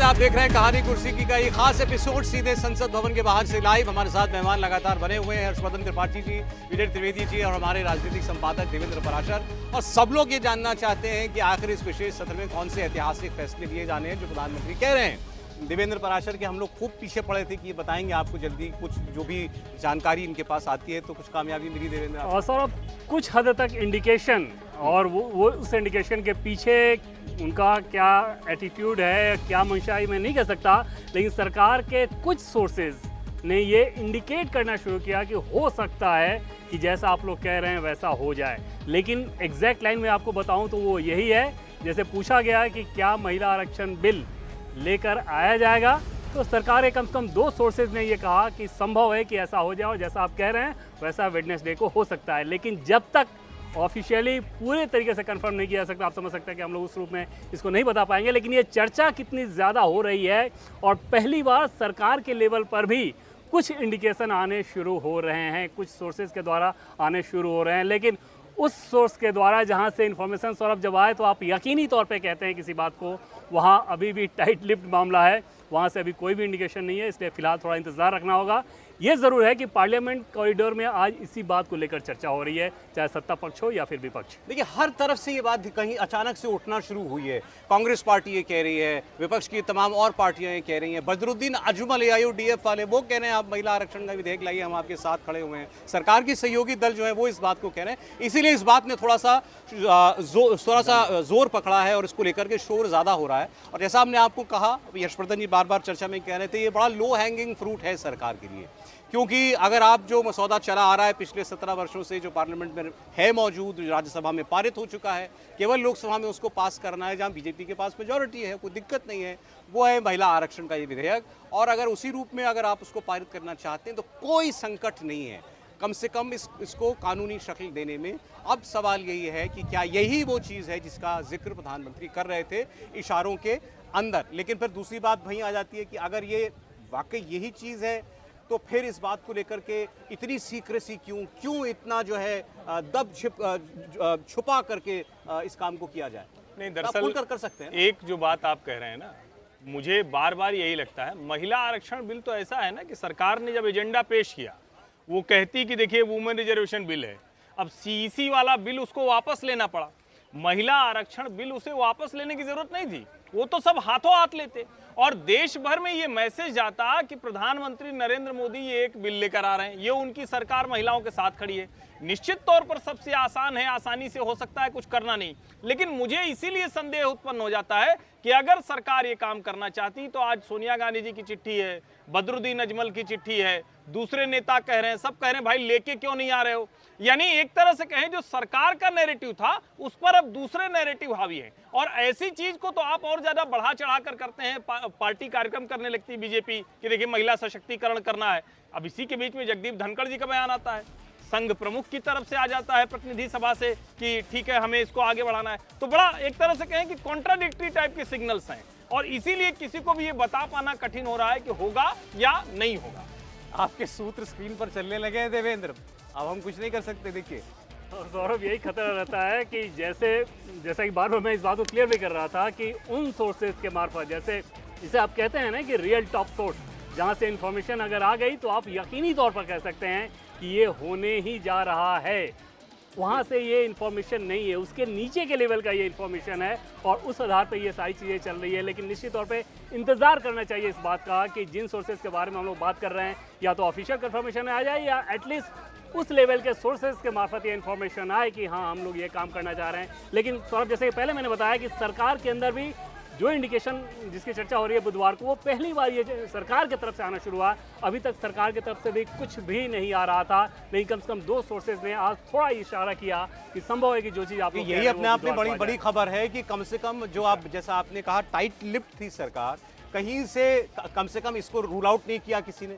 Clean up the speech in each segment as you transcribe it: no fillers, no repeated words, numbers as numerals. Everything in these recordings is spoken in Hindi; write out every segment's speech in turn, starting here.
आप देख रहे हैं कहानी कुर्सी की का ये खास एपिसोड सीधे संसद भवन के बाहर से लाइव। हमारे साथ मेहमान लगातार बने हुए हैं हर्षवर्धन त्रिपाठी जी, विजय त्रिवेदी जी और हमारे राजनीतिक संपादक देवेंद्र पराशर। और सब लोग ये जानना चाहते हैं कि आखिर इस विशेष सत्र में कौन से ऐतिहासिक फैसले लिए जाने हैं जो प्रधानमंत्री कह रहे हैं। देवेंद्र पराशर के हम लोग खूब पीछे पड़े थे कि ये बताएंगे आपको जल्दी कुछ जो भी जानकारी इनके पास आती है, तो कुछ कामयाबी मिली देवेंद्र? और सर कुछ हद तक इंडिकेशन, और वो उस इंडिकेशन के पीछे उनका क्या एटीट्यूड है, क्या मंशा, मैं नहीं कह सकता, लेकिन सरकार के कुछ सोर्सेज ने ये इंडिकेट करना शुरू किया कि हो सकता है कि जैसा आप लोग कह रहे हैं वैसा हो जाए। लेकिन एग्जैक्ट लाइन में आपको बताऊं तो वो यही है, जैसे पूछा गया है कि क्या महिला आरक्षण बिल लेकर आया जाएगा, तो सरकार के कम से कम दो सोर्सेज ने ये कहा कि संभव है कि ऐसा हो जाए और जैसा आप कह रहे हैं वैसा वेडनेसडे को हो सकता है। लेकिन जब तक ऑफिशियली पूरे तरीके से कंफर्म नहीं किया जा सकता, आप समझ सकते हैं कि हम लोग उस रूप में इसको नहीं बता पाएंगे। लेकिन ये चर्चा कितनी ज़्यादा हो रही है और पहली बार सरकार के लेवल पर भी कुछ इंडिकेशन आने शुरू हो रहे हैं, कुछ सोर्सेज के द्वारा आने शुरू हो रहे हैं। लेकिन उस सोर्स के द्वारा जहां से इन्फॉर्मेशन सौरभ जब आए तो आप यकीनी तौर पे कहते हैं किसी बात को, वहां अभी भी टाइट लिप्ड मामला है, वहां से अभी कोई भी इंडिकेशन नहीं है। इसलिए फिलहाल थोड़ा इंतजार रखना होगा। ये ज़रूर है कि पार्लियामेंट कॉरिडोर में आज इसी बात को लेकर चर्चा हो रही है, चाहे सत्ता पक्ष हो या फिर विपक्ष। देखिए, हर तरफ से ये बात कहीं अचानक से उठना शुरू हुई है। कांग्रेस पार्टी ये कह रही है, विपक्ष की तमाम और पार्टियां ये कह रही हैं, बदरुद्दीन अजमल AIUDF वाले वो कह रहे हैं आप महिला आरक्षण का विधेयक लाइए, हम आपके साथ खड़े हुए हैं। सरकार की सहयोगी दल जो है वो इस बात को कह रहे हैं। इसीलिए इस बात ने थोड़ा सा जोर पकड़ा है और इसको लेकर के शोर ज़्यादा हो रहा है। और जैसा हमने आपको कहा, हर्षवर्धन जी बार बार चर्चा में कह रहे थे, ये बड़ा लो हैंगिंग फ्रूट है सरकार के लिए, क्योंकि अगर आप जो मसौदा चला आ रहा है पिछले 17 वर्षों से, जो पार्लियामेंट में है मौजूद, राज्यसभा में पारित हो चुका है, केवल लोकसभा में उसको पास करना है जहां बीजेपी के पास मेजॉरिटी है, कोई दिक्कत नहीं है, वो है महिला आरक्षण का ये विधेयक। और अगर उसी रूप में अगर आप उसको पारित करना चाहते हैं तो कोई संकट नहीं है, कम से कम इसको कानूनी शक्ल देने में। अब सवाल यही है कि क्या यही वो चीज़ है जिसका जिक्र प्रधानमंत्री कर रहे थे इशारों के अंदर। लेकिन फिर दूसरी बात वहीं आ जाती है कि अगर ये वाकई यही चीज़ है तो फिर इस बात को लेकर के इतनी सीक्रेसी क्यों इतना जो है छुपा करके इस काम को किया जाए? नहीं, दरअसल कर सकते हैं। एक जो बात आप कह रहे हैं ना, मुझे बार बार यही लगता है, महिला आरक्षण बिल तो ऐसा है ना कि सरकार ने जब एजेंडा पेश किया, वो कहती कि देखिए वुमेन रिजर्वेशन बिल है, अब CEC वाला बिल उसको वापस लेना पड़ा। महिला आरक्षण बिल उसे वापस लेने की जरूरत नहीं थी, वो तो सब हाथों हाथ लेते और देश भर में ये मैसेज जाता कि प्रधानमंत्री नरेंद्र मोदी ये एक बिल लेकर आ रहे हैं, ये उनकी सरकार महिलाओं के साथ खड़ी है। निश्चित तौर पर सबसे आसान है, आसानी से हो सकता है, कुछ करना नहीं। लेकिन मुझे इसीलिए संदेह उत्पन्न हो जाता है कि अगर सरकार ये काम करना चाहती तो आज सोनिया गांधी जी की चिट्ठी है, बदरुद्दीन अजमल की चिट्ठी है, दूसरे नेता कह रहे हैं, सब कह रहे हैं भाई लेके क्यों नहीं आ रहे हो। यानी एक तरह से कहें जो सरकार का नैरेटिव था उस पर अब दूसरे नैरेटिव हावी हैं। और ऐसी चीज को तो आप और ज्यादा बढ़ा चढ़ा कर करते हैं, पार्टी कार्यक्रम करने लगती है बीजेपी कि देखिए महिला सशक्तिकरण करना है। अब इसी के बीच में जगदीप धनखड़ जी का बयान आता है, संघ प्रमुख की तरफ से आ जाता है प्रतिनिधि सभा से कि ठीक है हमें इसको आगे बढ़ाना है। तो बड़ा एक तरह से कहें कि कॉन्ट्राडिक्टरी टाइप के सिग्नल्स हैं और इसीलिए किसी को भी ये बता पाना कठिन हो रहा है कि होगा या नहीं होगा। आपके सूत्र स्क्रीन पर चलने लगे हैं देवेंद्र, अब हम कुछ नहीं कर सकते। देखिए और सौरभ, यही खतरा रहता है कि जैसा कि बार बार मैं इस बात को क्लियर भी कर रहा था कि उन सोर्सेज के मार्फत, जैसे जिसे आप कहते हैं ना कि रियल टॉप सोर्स, जहां से इंफॉर्मेशन अगर आ गई तो आप यकीनी तौर पर कह सकते हैं कि ये होने ही जा रहा है। वहाँ से ये इन्फॉर्मेशन नहीं है, उसके नीचे के लेवल का ये इन्फॉर्मेशन है और उस आधार पर ये सारी चीज़ें चल रही है। लेकिन निश्चित तौर पे इंतज़ार करना चाहिए इस बात का कि जिन सोर्सेज के बारे में हम लोग बात कर रहे हैं या तो ऑफिशियल कंफर्मेशन आ जाए या एटलीस्ट उस लेवल के सोर्सेज के मार्फत ये इन्फॉर्मेशन आए कि हाँ हम लोग ये काम करना चाह रहे हैं। लेकिन सौरभ, जैसे पहले मैंने बताया कि सरकार के अंदर भी जो इंडिकेशन जिसकी चर्चा हो रही है बुधवार को, वो पहली बार ये सरकार की तरफ से आना शुरू हुआ। अभी तक सरकार की तरफ से भी कुछ भी नहीं आ रहा था, लेकिन कम से कम दो सोर्सेज ने आज थोड़ा इशारा किया कि संभव है कि जो चीज़ आप यही अपने आप में बड़ी खबर है कि कम से कम जो आप जैसा आपने कहा टाइट लिप्ड थी सरकार, कहीं से कम इसको रूल आउट नहीं किया किसी ने।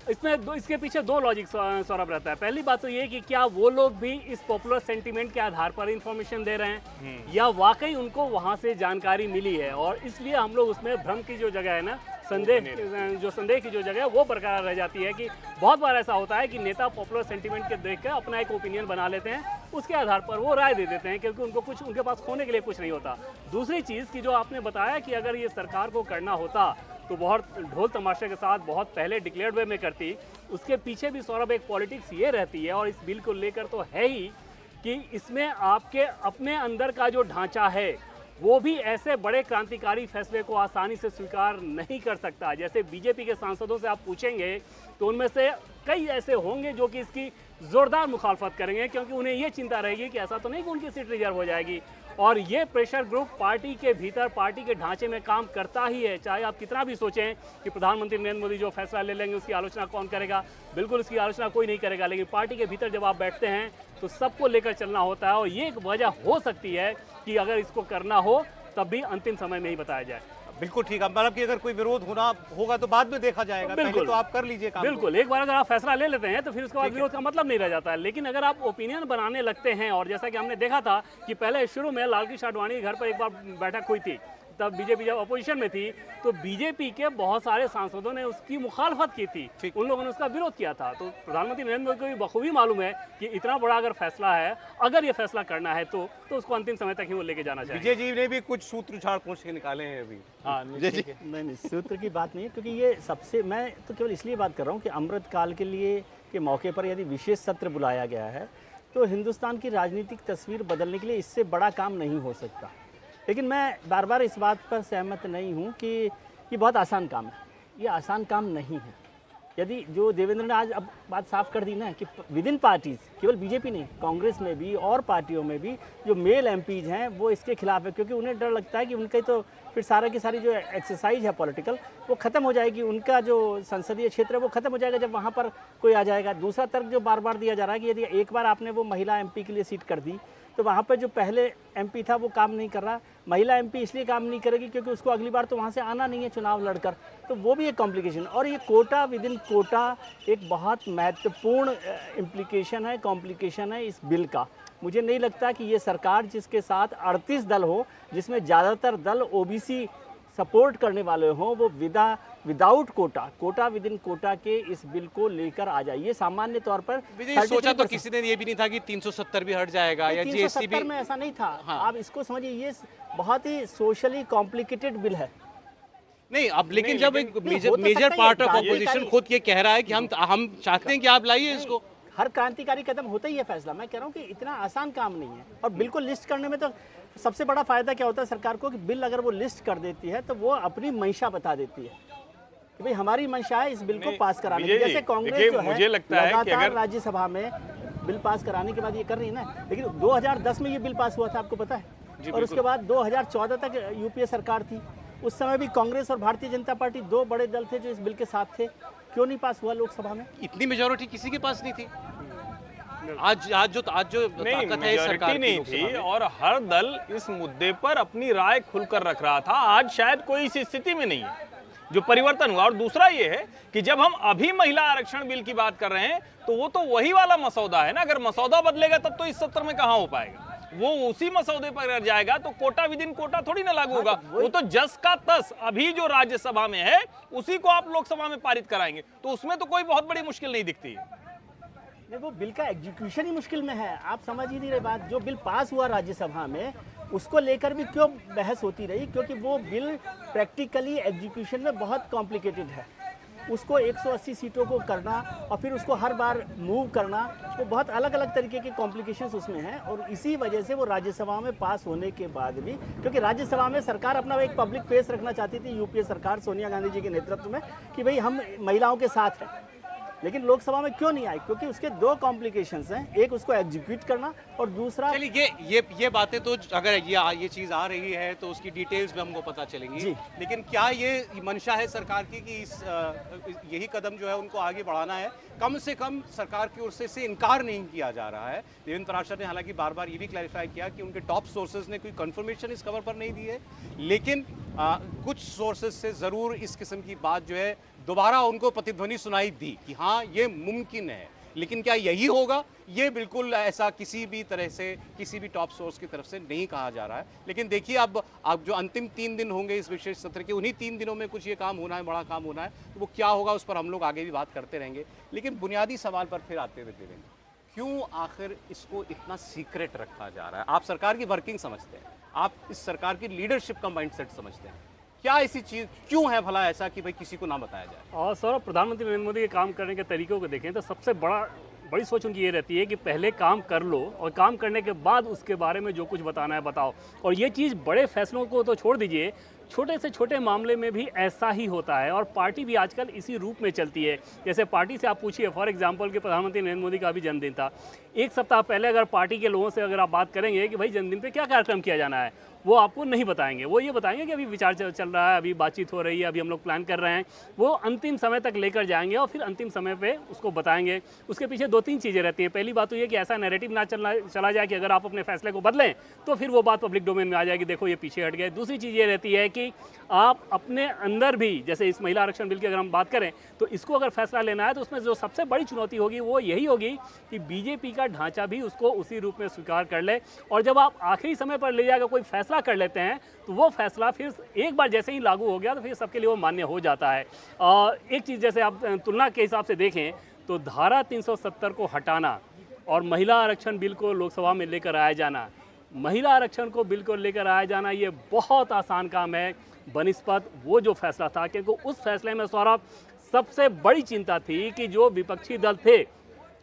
इसके पीछे दो लॉजिक सौरभ रहता है। पहली बात तो ये कि क्या वो लोग भी इस पॉपुलर सेंटीमेंट के आधार पर इंफॉर्मेशन दे रहे हैं या वाकई उनको वहां से जानकारी मिली है, और इसलिए हम लोग उसमें भ्रम की जो जगह है ना, संदेह की जो जगह है वो बरकरार रह जाती है कि बहुत बार ऐसा होता है कि नेता पॉपुलर सेंटीमेंट के देख कर अपना एक ओपिनियन बना लेते हैं, उसके आधार पर वो राय दे देते हैं क्योंकि उनके पास खोने के लिए कुछ नहीं होता। दूसरी चीज़ की जो आपने बताया कि अगर ये सरकार को करना होता तो बहुत ढोल तमाशे के साथ बहुत पहले डिक्लेयर्ड वे में करती। उसके पीछे भी सौरभ एक पॉलिटिक्स ये रहती है, और इस बिल को लेकर तो है ही कि इसमें आपके अपने अंदर का जो ढांचा है वो भी ऐसे बड़े क्रांतिकारी फैसले को आसानी से स्वीकार नहीं कर सकता। जैसे बीजेपी के सांसदों से आप पूछेंगे तो उनमें से कई ऐसे होंगे जो कि इसकी ज़ोरदार मुखालफत करेंगे, क्योंकि उन्हें ये चिंता रहेगी कि ऐसा तो नहीं कि उनकी सीट रिजर्व हो जाएगी। और ये प्रेशर ग्रुप पार्टी के भीतर, पार्टी के ढांचे में काम करता ही है। चाहे आप कितना भी सोचें कि प्रधानमंत्री नरेंद्र मोदी जो फैसला ले लेंगे उसकी आलोचना कौन करेगा, बिल्कुल उसकी आलोचना कोई नहीं करेगा, लेकिन पार्टी के भीतर जब आप बैठते हैं तो सबको लेकर चलना होता है। और ये एक वजह हो सकती है कि अगर इसको करना हो तब भी अंतिम समय में ही बताया जाए। बिल्कुल ठीक है, मतलब कि अगर कोई विरोध होना होगा तो बाद में देखा जाएगा, पहले तो आप कर लीजिए काम। बिल्कुल, एक बार अगर आप फैसला ले लेते हैं तो फिर उसके बाद विरोध का मतलब नहीं रह जाता है। लेकिन अगर आप ओपिनियन बनाने लगते हैं, और जैसा कि हमने देखा था कि पहले शुरू में लालकृष्ण आडवाणी के घर पर एक बार बैठक हुई थी, तब बीजेपी जब अपोजिशन में थी तो बीजेपी के बहुत सारे सांसदों ने उसकी मुखालफत की थी, उन लोगों ने उसका विरोध किया था। तो प्रधानमंत्री नरेंद्र मोदी को भी बखूबी मालूम है कि इतना बड़ा अगर फैसला है, अगर ये फैसला करना है तो उसको अंतिम समय तक ही वो लेके जाना चाहिए। विजय जी ने भी कुछ सूत्र झाड़ पोंछ के निकाले हैं अभी। हाँ, नहीं, सूत्र की बात नहीं है, क्योंकि ये सबसे, मैं तो केवल इसलिए बात कर रहा हूँ कि अमृत काल के लिए के मौके पर यदि विशेष सत्र बुलाया गया है तो हिंदुस्तान की राजनीतिक तस्वीर बदलने के लिए इससे बड़ा काम नहीं हो सकता। लेकिन मैं बार बार इस बात पर सहमत नहीं हूँ कि ये बहुत आसान काम है। ये आसान काम नहीं है। यदि जो देवेंद्र ने आज अब बात साफ कर दी ना कि विद इन पार्टीज, केवल बीजेपी नहीं, कांग्रेस में भी और पार्टियों में भी जो मेल एमपीज हैं वो इसके खिलाफ है, क्योंकि उन्हें डर लगता है कि उनके तो फिर सारा की सारी जो एक्सरसाइज है पॉलिटिकल वो ख़त्म हो जाएगी, उनका जो संसदीय क्षेत्र है वो ख़त्म हो जाएगा जब वहाँ पर कोई आ जाएगा। दूसरा तर्क जो बार बार दिया जा रहा है कि यदि एक बार आपने वो महिला एमपी के लिए सीट कर दी तो वहाँ पर जो पहले एमपी था वो काम नहीं कर रहा। महिला एमपी इसलिए काम नहीं करेगी क्योंकि उसको अगली बार तो वहाँ से आना नहीं है चुनाव लड़कर, तो वो भी एक कॉम्प्लिकेशन। और ये कोटा विद इन कोटा एक बहुत महत्वपूर्ण इम्प्लीकेशन है, कॉम्प्लिकेशन है इस बिल का। मुझे नहीं लगता कि ये सरकार जिसके साथ 38 दल हो, जिसमें ज़्यादातर दल ओबीसी सपोर्ट करने वाले हों, वो without quota within quota के इस बिल को लेकर आ जाए। ये सामान्य तौर पर सोचा तो किसी ने ये भी नहीं था कि 370 भी हट जाएगा या जीएसटी भी, 370 में ऐसा नहीं था। हाँ। आप इसको समझिए, ये बहुत ही सोशली कॉम्प्लिकेटेड बिल है। नहीं अब, लेकिन जब एक नहीं, हो तो मेजर सकता पार्ट है, ऑफ अपोजिशन खुद ये कह रहा है कि हम चाहते हैं कि आप लाइए इसको। हर क्रांतिकारी कदम होता ही है फैसला। मैं कह रहा हूँ कि इतना आसान काम नहीं है। और बिल को लिस्ट करने में तो सबसे बड़ा फायदा क्या होता है सरकार को, कि बिल अगर वो लिस्ट कर देती है तो वो अपनी मंशा बता देती है कि भाई हमारी मंशा है इस बिल को पास कराने की। जैसे कांग्रेस जो है लगातार राज्यसभा में बिल पास कराने के बाद ये कर रही है ना, लेकिन 2010 में ये बिल पास हुआ था, आपको पता है। और उसके बाद 2014 तक यूपीए सरकार थी, उस समय भी कांग्रेस और भारतीय जनता पार्टी दो बड़े दल थे जो इस बिल के साथ थे। क्यों नहीं पास हुआ लोकसभा में? इतनी मेजोरिटी किसी के पास नहीं थी। आज जो ताकत है सरकार नहीं थी, और हर दल इस मुद्दे पर अपनी राय खुलकर रख रहा था। आज शायद कोई इस स्थिति में नहीं है जो परिवर्तन हुआ। और दूसरा ये है कि जब हम अभी महिला आरक्षण बिल की बात कर रहे हैं तो वो तो वही वाला मसौदा है ना। अगर मसौदा बदलेगा तब तो इस सत्र में कहाँ हो पाएगा, वो उसी मसौदे पर जाएगा, तो कोटा विद इन कोटा थोड़ी ना लागू होगा। वो तो जस का तस अभी जो राज्यसभा में है उसी को आप लोकसभा में पारित कराएंगे, तो उसमें तो कोई बहुत बड़ी मुश्किल नहीं दिखती है। नहीं, वो बिल का एग्जीक्यूशन ही मुश्किल में है। आप समझ ही नहीं रहे बात। जो बिल पास हुआ राज्यसभा में उसको लेकर भी क्यों बहस होती रही, क्योंकि वो बिल प्रैक्टिकली एग्जीक्यूशन में बहुत कॉम्प्लिकेटेड है। उसको 180 सीटों को करना और फिर उसको हर बार मूव करना, वो बहुत अलग अलग तरीके के कॉम्प्लिकेशंस उसमें हैं। और इसी वजह से वो राज्यसभा में पास होने के बाद भी, क्योंकि राज्यसभा में सरकार अपना एक पब्लिक फेस रखना चाहती थी, यूपीए सरकार सोनिया गांधी जी के नेतृत्व में, कि भाई हम महिलाओं के साथ हैं। लेकिन लोकसभा में क्यों नहीं आई? क्योंकि उसके दो कॉम्प्लिकेशंस हैं, एक उसको एग्जीक्यूट करना और दूसरा। चलिए ये बातें तो अगर ये चीज़ आ रही है तो उसकी डिटेल्स में हमको पता चलेंगी जी। लेकिन क्या ये मंशा है सरकार की कि यही कदम जो है उनको आगे बढ़ाना है? कम से कम सरकार की ओर से इसे इनकार नहीं किया जा रहा है। देवेंद्र फडणवीस ने हालांकि बार बार ये भी क्लैरिफाई किया कि उनके टॉप सोर्सेज ने कोई कंफर्मेशन इस खबर पर नहीं दी है, लेकिन कुछ सोर्सेज से ज़रूर इस किस्म की बात जो है दोबारा उनको प्रतिध्वनि सुनाई दी कि हाँ ये मुमकिन है। लेकिन क्या यही होगा? ये बिल्कुल ऐसा किसी भी तरह से किसी भी टॉप सोर्स की तरफ से नहीं कहा जा रहा है। लेकिन देखिए अब जो अंतिम 3 दिन होंगे इस विशेष सत्र के, उन्हीं 3 दिनों में कुछ ये काम होना है, बड़ा काम होना है, तो वो क्या होगा उस पर हम लोग आगे भी बात करते रहेंगे। लेकिन बुनियादी सवाल पर फिर आते हुए देवेंद्र, क्यों आखिर इसको इतना सीक्रेट रखा जा रहा है? आप सरकार की वर्किंग समझते हैं, आप इस सरकार की लीडरशिप का माइंडसेट समझते हैं, क्या ऐसी चीज क्यों है भला ऐसा कि भाई किसी को ना बताया जाए? और सौरभ, प्रधानमंत्री नरेंद्र मोदी के काम करने के तरीकों को देखें तो सबसे बड़ी सोच उनकी ये रहती है कि पहले काम कर लो और काम करने के बाद उसके बारे में जो कुछ बताना है बताओ। और ये चीज़ बड़े फैसलों को तो छोड़ दीजिए, छोटे से छोटे मामले में भी ऐसा ही होता है और पार्टी भी आजकल इसी रूप में चलती है। जैसे पार्टी से आप पूछिए, फॉर एग्जांपल कि प्रधानमंत्री नरेंद्र मोदी का अभी जन्मदिन था, एक सप्ताह पहले अगर पार्टी के लोगों से अगर आप बात करेंगे कि भाई जन्मदिन पे क्या कार्यक्रम किया जाना है, वो आपको नहीं बताएंगे। वो ये बताएंगे कि अभी विचार चल रहा है, अभी बातचीत हो रही है, अभी हम लोग प्लान कर रहे हैं। वो अंतिम समय तक लेकर जाएंगे और फिर अंतिम समय पे उसको बताएंगे। उसके पीछे 2-3 चीज़ें रहती हैं। पहली बात तो ये कि ऐसा नैरेटिव ना चला जाए कि अगर आप अपने फैसले को बदलें तो फिर वो बात पब्लिक डोमेन में आ जाएगी, देखो ये पीछे हट गए। दूसरी चीज़ ये रहती है कि आप अपने अंदर भी, जैसे इस महिला आरक्षण बिल की अगर हम बात करें तो इसको अगर फैसला लेना है तो उसमें जो सबसे बड़ी चुनौती होगी वो यही होगी कि बीजेपी का ढांचा भी उसको उसी रूप में स्वीकार कर ले। और जब आप आखिरी समय पर ले जाकर कोई फैसला कर लेते हैं तो वो फैसला फिर एक बार जैसे ही लागू हो गया तो फिर सबके लिए वो मान्य हो जाता है। एक चीज़ जैसे आप तुलना के हिसाब से देखें तो धारा 370 को हटाना और महिला आरक्षण बिल को लोकसभा में लेकर आया जाना, महिला आरक्षण को बिल को लेकर आया जाना, ये बहुत आसान काम है बनिस्पत वो जो फैसला था। क्योंकि उस फैसले में सौरभ सबसे बड़ी चिंता थी कि जो विपक्षी दल थे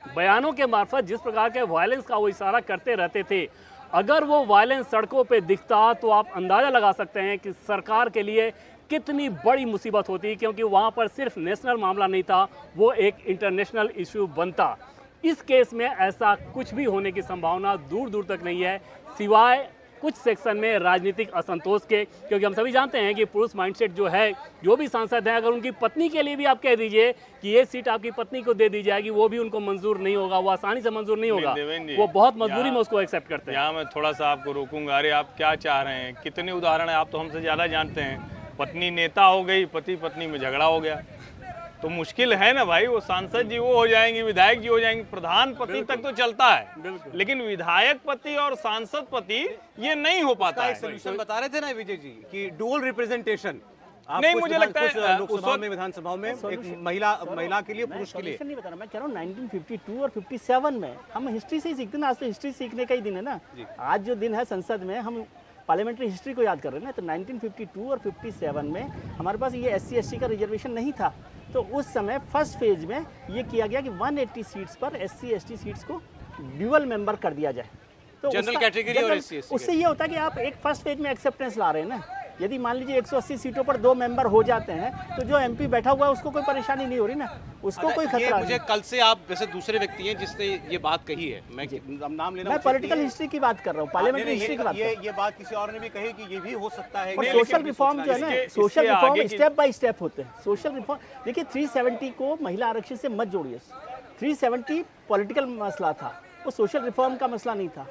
बयानों के मार्फत जिस प्रकार के वायलेंस का वो इशारा करते रहते थे, अगर वो वायलेंस सड़कों पे दिखता तो आप अंदाज़ा लगा सकते हैं कि सरकार के लिए कितनी बड़ी मुसीबत होती, क्योंकि वहाँ पर सिर्फ नेशनल मामला नहीं था, वो एक इंटरनेशनल इशू बनता। इस केस में ऐसा कुछ भी होने की संभावना दूर दूर तक नहीं है, सिवाय कुछ सेक्शन में राजनीतिक असंतोष के। क्योंकि हम सभी जानते हैं कि पुरुष माइंडसेट जो है, जो भी सांसद हैं, अगर उनकी पत्नी के लिए भी आप कह दीजिए कि ये सीट आपकी पत्नी को दे दी जाएगी, वो भी उनको मंजूर नहीं होगा, वो आसानी से मंजूर नहीं होगा, वो बहुत मजबूरी में उसको एक्सेप्ट करते हैं। यहाँ मैं थोड़ा सा आपको रोकूंगा। अरे आप क्या चाह रहे हैं? कितने उदाहरण है, आप तो हमसे ज़्यादा जानते हैं। पत्नी नेता हो गई, पति पत्नी में झगड़ा हो गया, तो मुश्किल है ना भाई। वो सांसद जी वो हो जाएंगे, विधायक जी हो जाएंगे, प्रधान पति तक तो चलता है, लेकिन विधायक पति और सांसद पति ये नहीं हो पाता है। सोल्यूशन बता रहे थे ना विजय जी कि डुअल रिप्रेजेंटेशन। नहीं, मुझे लगता है लोकसभा में, विधानसभा में एक महिला के लिए, पुरुष के लिए नहीं बता रहा, मैं कह रहा हूँ 1952 और 57 में हम हिस्ट्री से ही सीखते हैं। आज तो हिस्ट्री सीखने का ही दिन है ना। आज जो दिन है संसद में, हम पार्लियामेंट्री हिस्ट्री को याद कर रहे हैं ना। तो 1952 और 57 में हमारे पास ये SC ST का रिजर्वेशन नहीं था। तो उस समय फर्स्ट फेज में ये किया गया कि 180 सीट्स पर SC ST सीट्स को ड्यूअल मेंबर कर दिया जाए। तो जनरल कैटेगरी और SC ST, उससे ये होता है कि आप एक फर्स्ट फेज में एक्सेप्टेंस ला रहे हैं ना। यदि मान लीजिए 180 सीटों पर 2 मेंबर हो जाते हैं तो जो MP बैठा हुआ है उसको कोई परेशानी नहीं हो रही ना, उसको कोई खतरा नहीं। मुझे कल से आप वैसे दूसरे व्यक्ति हैं जिसने ये बात कही है, मैं नाम लेना, मैं पॉलिटिकल हिस्ट्री की बात कर रहा हूँ, पार्लियामेंट्री हिस्ट्री की बात। ये बात किसी और ने भी कही कि ये भी हो सकता है। और सोशल रिफॉर्म जो है ना, social reform step by step होते हैं। सोशल रिफॉर्म देखिए, 370 को महिला आरक्षण से मत जोड़िए। 370 पॉलिटिकल मसला था, वो सोशल रिफॉर्म का मसला नहीं था।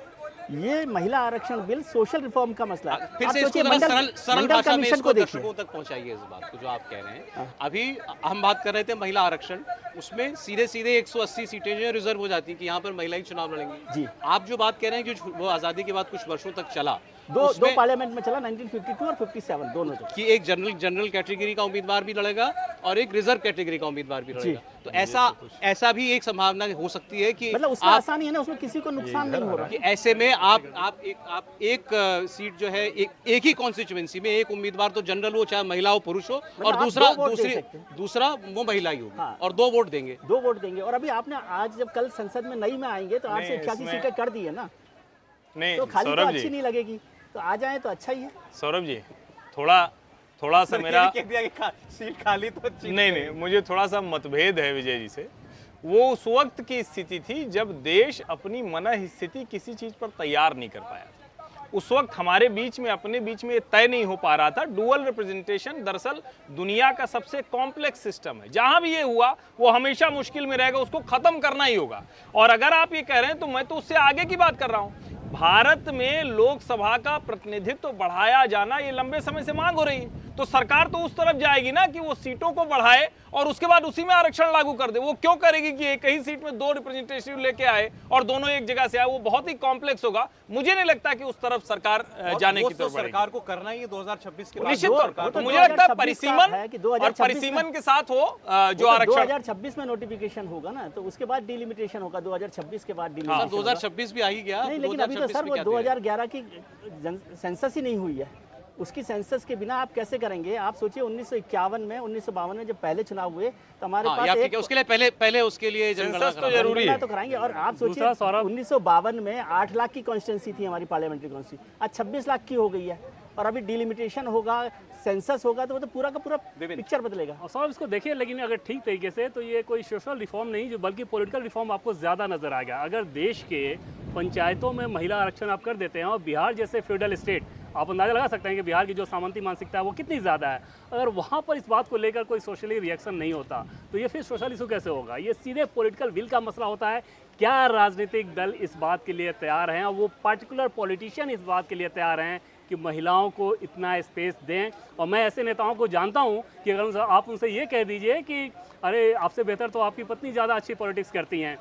ये महिला आरक्षण बिल सोशल रिफॉर्म का मसला है। फिर से इसको सरल भाषा में इसको दर्शकों तक पहुंचाइए इस बात को जो आप कह रहे हैं। अभी हम बात कर रहे थे महिला आरक्षण, उसमें सीधे 180 सीटें जो रिजर्व हो जाती हैं कि यहाँ पर महिला ही चुनाव लड़ेंगी जी। आप जो बात कह रहे हैं कि वो आज़ादी के बाद कुछ वर्षों तक चला, दो पार्लियामेंट में चला, 1952 और 57 दोनों जो, कि एक जनरल कैटेगरी का उम्मीदवार भी लड़ेगा और एक रिजर्व कैटेगरी का उम्मीदवार भी लड़ेगा। तो ऐसा भी एक संभावना हो सकती है कि मतलब उसमें आसानी है ना, उसमें किसी को नुकसान नहीं हो रहा कि ऐसे में आप एक सीट जो है एक ही कॉन्स्टिट्यूएंसी में एक उम्मीदवार तो जनरल हो, चाहे महिला हो पुरुष हो, और दूसरा वो महिला ही होगी और 2 वोट देंगे। 2 वोट देंगे। और अभी आपने आज जब कल संसद में नई में आएंगे तो 8 से 81 सीटें कर दी है ना, तो खाली तो अच्छी नहीं लगेगी, तो आ जाए तो अच्छा ही है। सौरभ जी, थोड़ा सा मेरा सीट खाली तो नहीं, मुझे थोड़ा सा मतभेद है विजय जी से। वो उस वक्त की स्थिति थी जब देश अपनी मनः स्थिति किसी चीज पर तैयार नहीं कर पाया। उस वक्त हमारे बीच में, अपने बीच में तय नहीं हो पा रहा था। डुअल रिप्रेजेंटेशन दरअसल दुनिया का सबसे कॉम्प्लेक्स सिस्टम है। जहां भी ये हुआ वो हमेशा मुश्किल में रहेगा, उसको खत्म करना ही होगा। और अगर आप ये कह रहे हैं तो मैं तो उससे आगे की बात कर रहा हूं। भारत में लोकसभा का प्रतिनिधित्व बढ़ाया जाना ये लंबे समय से मांग हो रही है, तो सरकार तो उस तरफ जाएगी ना कि वो सीटों को बढ़ाए और उसके बाद उसी में आरक्षण लागू कर दे। वो क्यों करेगी कि एक ही सीट में 2 रिप्रेजेंटेटिव लेके आए और दोनों एक जगह से आए? वो बहुत ही कॉम्प्लेक्स होगा। मुझे नहीं लगता कि उस तरफ सरकार जाने की तरफ बढ़ेगी। सरकार को करना ही है 2026 के बाद निश्चित तौर पर। तो मुझे लगता है परिसीमन के साथ हो जो आरक्षण 2026 में नोटिफिकेशन होगा ना, तो उसके बाद डिलिमिटेशन होगा। 2026 के बाद डिलिमिटेशन। 2026 भी आ ही गया। नहीं, लेकिन अभी तो सर वो 2011 की सेंसस ही नहीं हुई है। उसकी सेंसस के बिना आप कैसे करेंगे? आप सोचिए 1951 में 1952 में जब पहले चुनाव हुए तो हमारे हाँ, पास या ठीक है, उसके लिए पहले उसके लिए जनगणना सेंसस तो जरूरी है। जनगणना तो कराएंगे। और आप सोचिए दूसरा सौरभ- 1952 में 8 लाख की कॉन्स्टिट्यूंसी थी हमारी पार्लियामेंट्री कॉन्स्टिट्यूंसी, आज 26 लाख की हो गई है। और अभी डिलिमिटेशन होगा, सेंसस होगा तो वो तो पूरा का पूरा पिक्चर बदलेगा। और साहब इसको देखिए, लेकिन अगर ठीक तरीके से तो ये कोई सोशल रिफॉर्म नहीं, जो बल्कि पॉलिटिकल रिफॉर्म आपको ज़्यादा नजर आएगा। अगर देश के पंचायतों में महिला आरक्षण आप कर देते हैं, और बिहार जैसे फेडरल स्टेट, आप अंदाजा लगा सकते हैं कि बिहार की जो सामंती मानसिकता है वो कितनी ज़्यादा है। अगर वहाँ पर इस बात को लेकर कोई सोशली रिएक्शन नहीं होता तो ये फिर सोशल इशू कैसे होगा? ये सीधे पॉलिटिकल विल का मसला होता है। क्या राजनीतिक दल इस बात के लिए तैयार हैं, और वो पार्टिकुलर पॉलिटिशियन इस बात के लिए तैयार हैं कि महिलाओं को इतना स्पेस दें? और मैं ऐसे नेताओं को जानता हूं कि अगर आप उनसे ये कह दीजिए कि अरे आपसे बेहतर तो आपकी पत्नी ज़्यादा अच्छी पॉलिटिक्स करती हैं,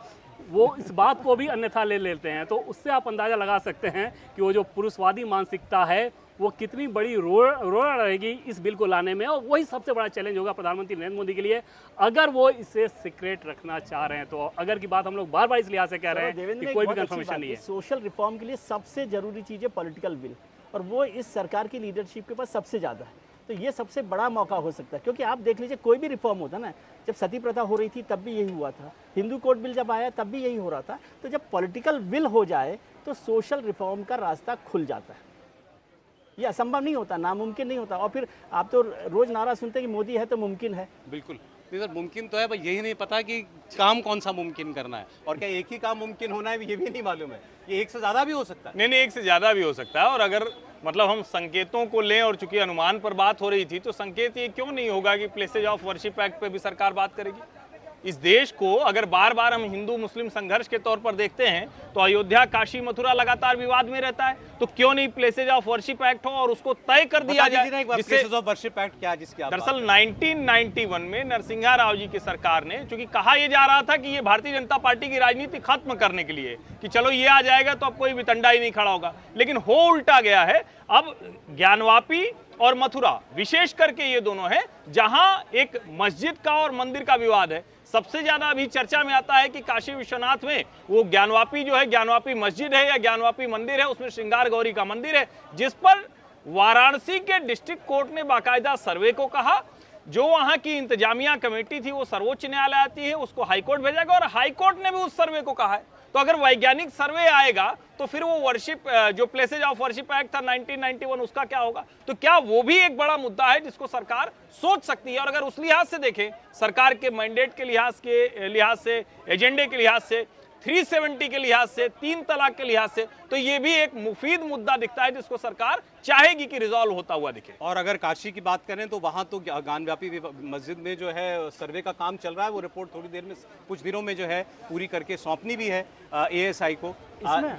वो इस बात को भी अन्यथा ले लेते हैं। तो उससे आप अंदाज़ा लगा सकते हैं कि वो जो पुरुषवादी मानसिकता है वो कितनी बड़ी रोड़ा रहेगी इस बिल को लाने में। और वही सबसे बड़ा चैलेंज होगा प्रधानमंत्री नरेंद्र मोदी के लिए, अगर वो इसे सीक्रेट रखना चाह रहे हैं। तो अगर की बात हम लोग बार बार इस लिहाज से कह रहे हैं कि कोई भी कंफर्मेशन नहीं है। सोशल रिफॉर्म के लिए सबसे जरूरी चीज़ है पॉलिटिकल विल, और वो इस सरकार की लीडरशिप के पास सबसे ज़्यादा है। तो ये सबसे बड़ा मौका हो सकता है, क्योंकि आप देख लीजिए कोई भी रिफॉर्म होता ना, जब सती प्रथा हो रही थी तब भी यही हुआ था, हिंदू कोड बिल जब आया तब भी यही हो रहा था। तो जब पॉलिटिकल विल हो जाए तो सोशल रिफॉर्म का रास्ता खुल जाता है। ये असंभव नहीं होता, नामुमकिन नहीं होता। और फिर आप तो रोज नारा सुनते हैं कि मोदी है तो मुमकिन है। बिल्कुल नहीं सर, मुमकिन तो है, पर यही नहीं पता कि काम कौन सा मुमकिन करना है, और क्या एक ही काम मुमकिन होना है ये भी नहीं मालूम है। ये एक से ज़्यादा भी हो सकता है। नहीं, एक से ज़्यादा भी हो सकता है। और अगर मतलब हम संकेतों को लें, और चूंकि अनुमान पर बात हो रही थी, तो संकेत ये क्यों नहीं होगा कि प्लेसेज ऑफ वर्शिप एक्ट पे भी सरकार बात करेगी? इस देश को अगर बार बार हम हिंदू मुस्लिम संघर्ष के तौर पर देखते हैं तो अयोध्या, काशी, मथुरा लगातार विवाद में रहता है। तो क्यों नहीं प्लेसेज ऑफ वर्शिप एक्ट हो और उसको तय कर दिया जाए, जिससे प्लेसेज ऑफ वर्शिप एक्ट क्या, जिसकी दरअसल 1991 में नरसिंहा राव जी की सरकार ने, चूंकि कहा यह जा रहा था कि ये भारतीय जनता पार्टी की राजनीति खत्म करने के लिए, कि चलो ये आ जाएगा तो अब कोई भी तंडा ही नहीं खड़ा होगा, लेकिन हो उल्टा गया है। अब ज्ञानवापी और मथुरा विशेष करके ये दोनों हैं जहां एक मस्जिद का और मंदिर का विवाद है। सबसे ज्यादा अभी चर्चा में आता है कि काशी विश्वनाथ में वो ज्ञानवापी जो है, ज्ञानवापी मस्जिद है या ज्ञानवापी मंदिर है, उसमें श्रृंगार गौरी का मंदिर है, जिस पर वाराणसी के डिस्ट्रिक्ट कोर्ट ने बाकायदा सर्वे को कहा। जो वहां की इंतजामिया कमेटी थी वो सर्वोच्च न्यायालय आती है, उसको हाईकोर्ट भेजेगा, और हाईकोर्ट ने भी उस सर्वे को कहा है। तो अगर वैज्ञानिक सर्वे आएगा तो फिर वो वर्शिप, जो प्लेसेज ऑफ वर्शिप एक्ट था 1991, उसका क्या होगा? तो क्या वो भी एक बड़ा मुद्दा है जिसको सरकार सोच सकती है? और अगर उस लिहाज से देखें, सरकार के मैंडेट के लिहाज से, एजेंडे के लिहाज से, 370 के लिहाज से, 3 तलाक के लिहाज से, तो ये भी एक मुफीद मुद्दा दिखता है जिसको सरकार चाहेगी कि रिजॉल्व होता हुआ दिखे। और अगर काशी की बात करें तो वहाँ तो ज्ञानव्यापी मस्जिद में जो है सर्वे का काम चल रहा है। वो रिपोर्ट थोड़ी देर में, कुछ दिनों में जो है पूरी करके सौंपनी भी है ASI को।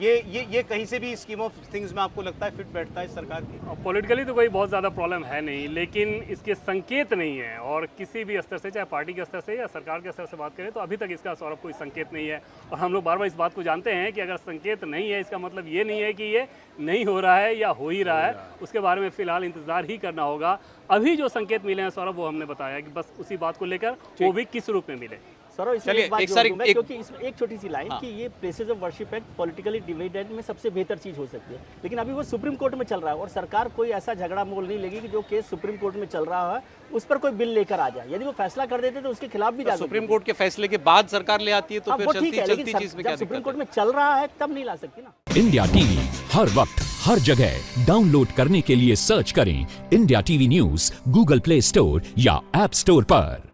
ये कहीं से भी स्कीम ऑफ थिंग्स में आपको लगता है फिट बैठता है सरकार की? पॉलिटिकली तो कोई बहुत ज़्यादा प्रॉब्लम है नहीं, लेकिन इसके संकेत नहीं है। और किसी भी स्तर से, चाहे पार्टी के स्तर से या सरकार के स्तर से बात करें, तो अभी तक इसका सौरभ कोई संकेत नहीं है। और हम लोग बार बार इस बात को जानते हैं कि अगर संकेत नहीं है, इसका मतलब ये नहीं है कि ये नहीं हो रहा है या हो ही रहा है। उसके बारे में फिलहाल इंतजार ही करना होगा। अभी जो संकेत मिले हैं सौरभ, वो हमने बताया कि बस उसी बात को लेकर, वो भी किस रूप में मिले। सर इसमें एक बात जोड़ दूं मैं, क्योंकि इसमें एक छोटी सी लाइन कि ये places of worship act politically divided में सबसे बेहतर चीज हो सकती है, लेकिन अभी वो सुप्रीम कोर्ट में चल रहा है, और सरकार कोई ऐसा झगड़ा मोल नहीं लेगी कि जो केस सुप्रीम कोर्ट में चल रहा है उस पर कोई बिल लेकर आ जाए। यदि वो फैसला कर देते तो उसके खिलाफ भी जा सकते। सुप्रीम कोर्ट के फैसले के बाद सरकार ले आती है तो फिर चलती चीज में क्या सुप्रीम कोर्ट में चल रहा है तब नहीं ला सकती ना। इंडिया टीवी हर वक्त हर जगह डाउनलोड करने के लिए सर्च करें India TV news Google play store या ऐप स्टोर पर।